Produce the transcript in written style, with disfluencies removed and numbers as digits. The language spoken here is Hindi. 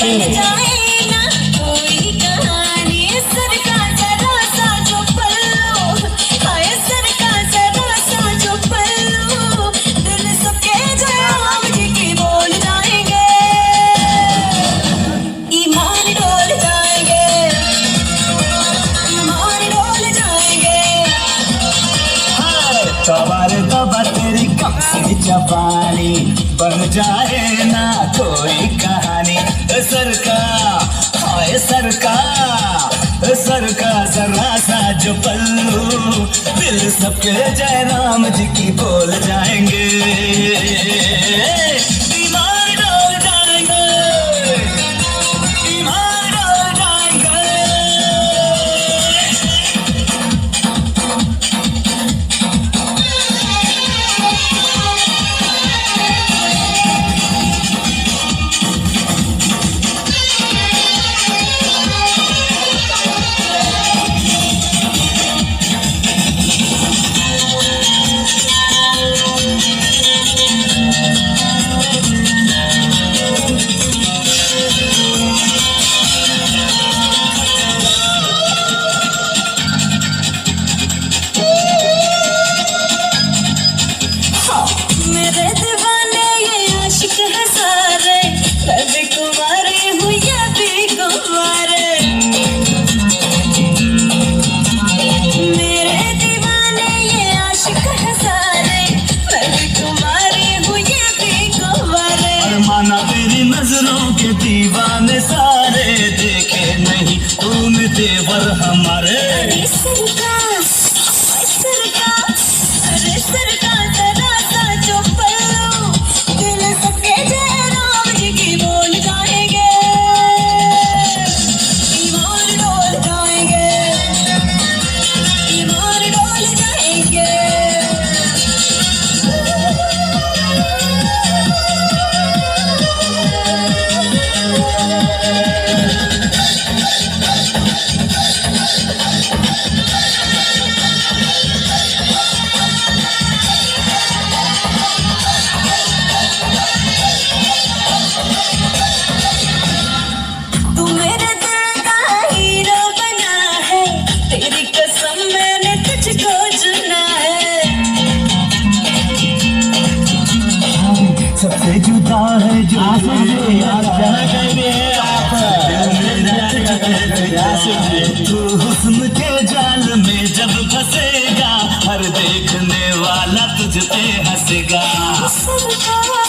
बन जाए ना कोई कहानी, सर का जरा सा जो पल्लू, हाय सर का जरा सा जो पल्लू, दिल सबके जयराम जी की बोल जाएंगे, ईमान डोल जाएंगे, ईमान डोल जाएंगे। सवार दबा तेरी कम से जवानी, बन जाए ना कोई कहानी, सर का हाय सर का जरा सा जो पल्लू, दिल सबके जयराम जी की बोल जाएंगे, ईमान डोल जाएंगे, ईमान डोल जाएंगे। मेरे दीवाने ये आशिक है सारे, मैं भी कुंवारी हूँ ये भी कुंवारे, मेरे दीवाने ये आशिक है सारे, मैं भी कुंवारी हूँ ये भी कुंवारे। माना तेरी नजरों के दीवाने सारे, देखे नहीं तुम देवर हमारे, अरे सरकार, अरे सरकार जरा सा जो पल्लू, दिल सबके जयराम जी की बोल जाएंगे, ईमान डोल जाएंगे, ईमान डोल जाएंगे। तू मेरे दिल का हीरो बना है, तेरी कसम मैंने तुझको चुना है, सबसे जुदा है जो तू हुस्न के जाल में जब फंसेगा, हर देखने वाला तुझ पे हंसेगा। सरकार